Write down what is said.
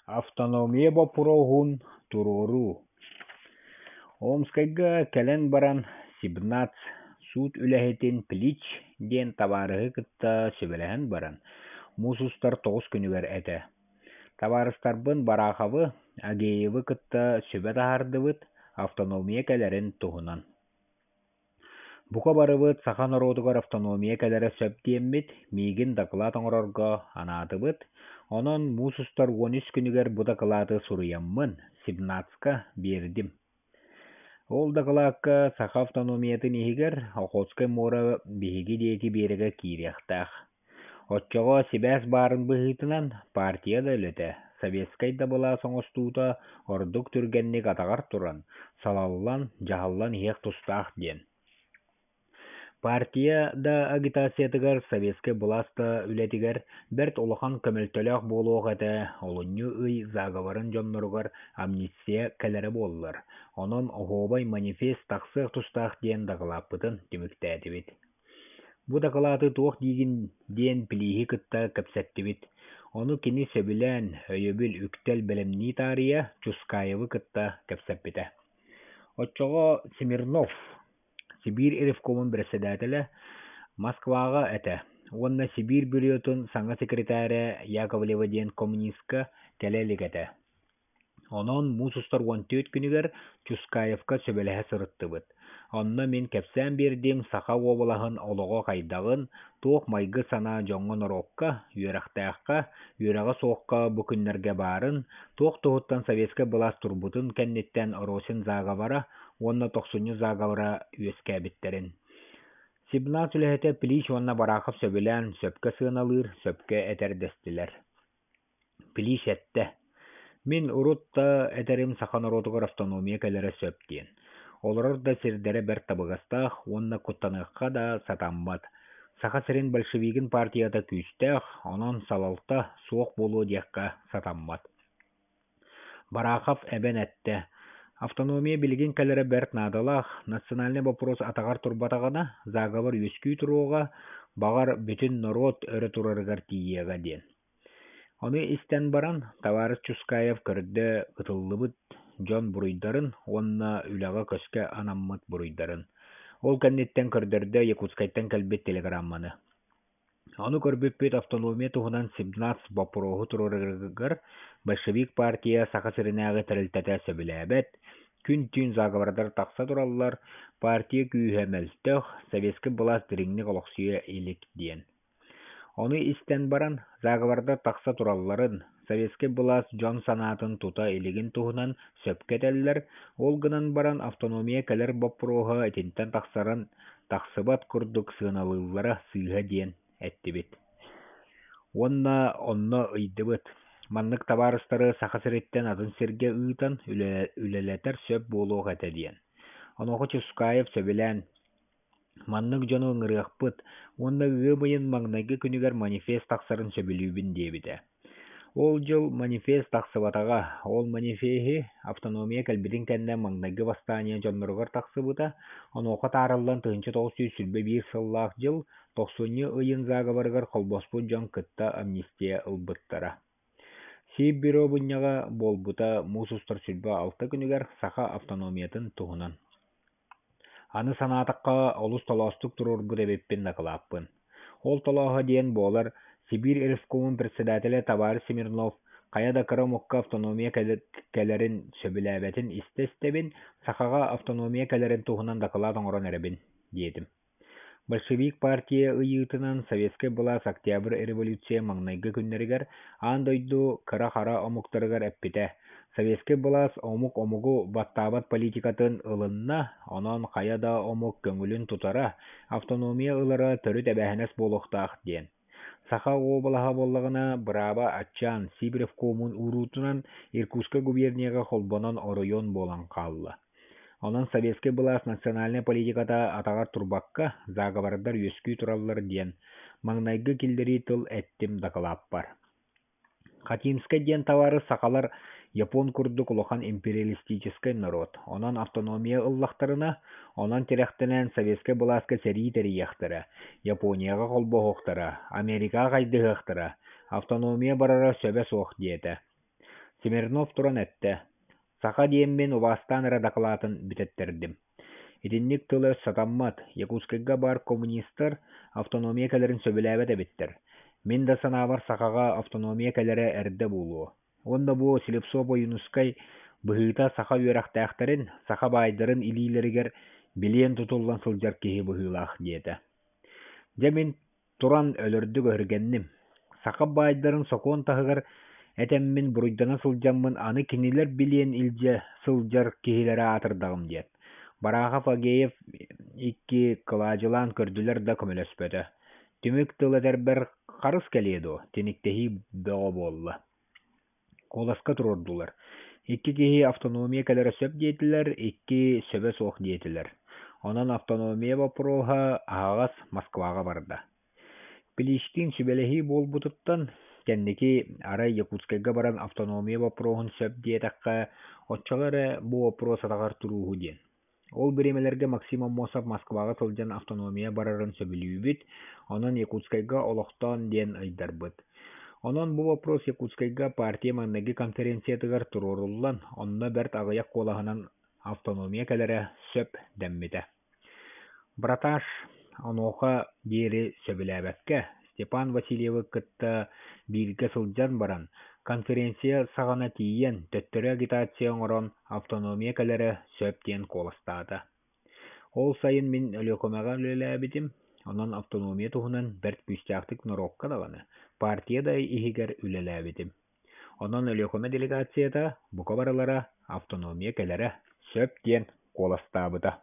Автономия бопурогун туруру. Омскайга кэлэн баран Сибнац суут үлэхэтин Плич диэн табаарыһы кытта сөбэлэһэн баран. Мусустар тоҕус күнүгэр этэ. Табаарыстарбын бараахабы Агеевы кытта сөбэ таһардыбыт автономия кэлэрин туһунан. Бука барыбыт сахан ороотугар автономия кэлэрэ сөп диэммит миигин дакылаат оҥорорго анаатыбыт, онон муусустар уонүс күнүгэр бу дакылааты суруйаммын Сибнацка биэрдим. Ол дакылаакка саха автономиятын иһигэр Охотскай муора биһиги диэки биэрэгэ киириэхтээх. Отчоҕо Сибээс баарын быһыытынан партия да өлөтэ, Советскай да была соҥостуута ордук түргэнник атаҕар туран, салаллан, дьаһаллан иһиэх тустаах диэн. Партия да агитациятыгар Советскай буласта үлэтигэр бэрт улахан көмөлтөлөөх буолуох этэ олунньу ый заговорын дьонноругар амнистия кэлэрэ буоллар, онон оһуобай манифест тахсыах тустаах диэн дакылааппытын түмүктээдибит. Бу дакылааты туох диигин диэн билииһи кытта кэпсэттибит. Ону кини сөбүлээн өйөбүл үктэл бэлэмнии таарыйа Чускаевы кытта кэпсэппитэ. Оччоҕо Смирнов Сибирь Иревкомун председателя Москваға этэ. Уонна Сибирь бюрөтүн саңа секретаря Яковлева диэн коммунистка кэлэлик этэ. Онон муусустар уонтүөт күнүгэр Чускаевка сөбэлэһэ сырыттыбыт. Онно мен кэпсээн биэрдим саха уобалаһын олоҕо хайдағын туох майгы санаа дьоҥҥон ороокка, үөрэхтээххэ, үөрэҕэ суохха бу күннэргэ баарын, туох туһуттан Советскай былаас турбутун кэнниттэн Оросин заговора, уонна тохсунню заговора үөскээбиттерин. Сибнац үлэһэтэ Плич уонна бараахап сөбүлээн сөпкө сыаналыыр, сөпкө этэрдэстилэр. Плич этте. Мин урутта этерим сахан ороотугар автономия кэлэрэ сөп диэн. Олорор да сирдере бэр табыгастаах, уонна куттаныахха да сатаммат. Саха сирин большевигин партията күүстээх, онон салалта суох болуу диэхха сатаммат. Бараахав эбэн этте. Автономия билигин кэлэрэ бэрт наадалаах, национальный вопрос атагар турбатагана, заговор үскүү туруога, багар бүтүн народ өрө турарыгар тиийэга диэн. Оны истэн баран, товарищ Чускаев көрдө ытыллыбыт Дьон буруйдарын, онна үлэҕэ көскө анаммыт буруйдарын. Ол кэнниттэн көрдөрдө Якутскайттан кэлбит телеграмманы. Ону көрбүппүт автономия туһунан Сибнац бопурооху турарыгар большевик партия саха сиринээҕи тэрилтэтэ сөбүлээбэт, күн-түн заговордар тахса тураллар, партия күүһэмэлтэх, Советскай былаас дириҥник олохсуйа илик диэн. Оны истэн баран, заговордар тахса туралларын, Советскай былаас дьон санаатын тута илигин туһунан сөпкэтэллэр, ол гынан баран автономия кэлэр боппурооху этинтэн тахсаран тахсыбат курдук сыаналыыллара сыыһа диэн эттибит. Уонна онно ыйдыбыт. Маннык табаарыстары саха сириттэн атын сиргэ ыытан үлэлэтэр сөп буолуох этэ диэн. Онохо Чускаев сөбүлээн маннык дьону ыҥырыахпыт, уонна ыабыйын маҥнайгы күнүгэр манифест тахсарын сөбүлүүбүн диэбитэ. Ол жыл манифест тахсыбатаға, ол манифеһи автономия кэлбитин кэннэ маҥнайгы восстание дьонноругар тахсыбыта, онуоха таарыллан тыһынчы тоҕус сүлбэ биир сыллаах жыл тохсунньу ыйын заговорыгар холбоспут дьон кытта амнистия ылбыттара. Сиип бюро бунньаҕа буолбута муусустар сүлбэ алта күнүгэр саха автономиятын туһунан. Аны санаатакка олус толоостук турурбут эбиппин накылааппын. Ол толооһа диэн буолар Сибирь Иревкомун председателя товарищ Смирнов каяда Карамокка автономия кэлэрин сөбүлээбэтин истестебин, сахаға автономия кэлэрин туһунан дакылаат оҥорон эребин, диэтим. Большевик партия ыйыытынан Советскай былаас Октябрь революция маҥнайгы күннэригэр аан дойду кыра-хара омуктарыгар эппитэ. Советскай былаас омук-омугу баттаабат политикатын ылынна, онон каяда омук көҥүлүн тутара, автономия ылара төрүт эбэһэнэс буолуохтаах диэн. Саха уобалаһа боллагына быраба аччаан Сибиревкомун уруутунан Иркутска губернияга холбонон оройон буолан хаалла. Онон Советскай былаас национальный политиката атагар турбакка заговордар үөскүү тураллар диэн маҥнайгы киллери тыл эттим дакылааппар. Хатимскай диэн товары сахалар Япон курдук улахан империалистической народ, онон автономия ыллахтарына, онон тирехтенен Советскай былааска сэрии терияхтара, Японияга холбоохтара, Америкага хайдыхтара, автономия барара сөбэ суох диэtä. Смирнов туран этте. Саха диеммен убастан ыра докладын бүтеттердим. Итинник тылы сатаммат, Якутскайга бар коммунистар автономия кэлерин сөбіләбет эбиттер. Мен да санабар сахаға автономия кэлері әрді болуы. Онда бу Слепцова Юнускай быһыыта саха үөрахтаахтарын, саха байдарын илиилеригер билиен тутуллан сылдьар киһи быһыылаах диэте. Дьэ мен туран өлөрдү көргенним. Саха байдарын сокуон таһыгар этеммин буруйдана сылдьаммын аны кинилер билиен илдьэ сылдьар киһилэри аатырдагым диэт. Бараха Фагеев икки кылаажылаан көрдүлэр да көмөлөспөтө. Түмүк тылы-тэрбэр харыс кэлиэдо, тиниктеһи бөҕө буолла. Коласка турурдулар. Икки киһи автономия кэлэрэ сөп диэтилэр, икки сөбө суох диэтилэр. Онон автономия вопроһа ааҕас Москваға барда. Пилиштин сүбэлэһи буолбутуттан кэнники арай Якутскайга баран автономия вопроһун сөп диэтэххэ отчалары бу вопрос атагар турууху диэн. Ол биремелерге Максим Аммосов Москваға сылдьан автономия барарын сөбүлүүбүт, онон Якутскайга олохтоон диэн ыйдарбыт. Онон бу вопрос Якутскайга партия манныгы конференциятыгар туруруллан, онно бэрт агыяк куолаһынан автономия кэлэрэ сөп дэммите. Браташ оноха диэри сөбүлээбэкке Степан Васильевы кытта бииргэ сылдьан баран, конференция саҕана тиийэн төттөрү агитация оҥорон автономия кэлэрэ сөп диэн куоластаата. Ол сайын мин өлөкөмэҕэ үлэлээбитим, онон автономия туһунан бэрт пүүстээхтик норуокка даҕаны, партия да иһигэр үлэлээбитим. Онон өлөкөмэ делегацията бука барылара автономия кэлэрэ сөп диэн куоластаабыта.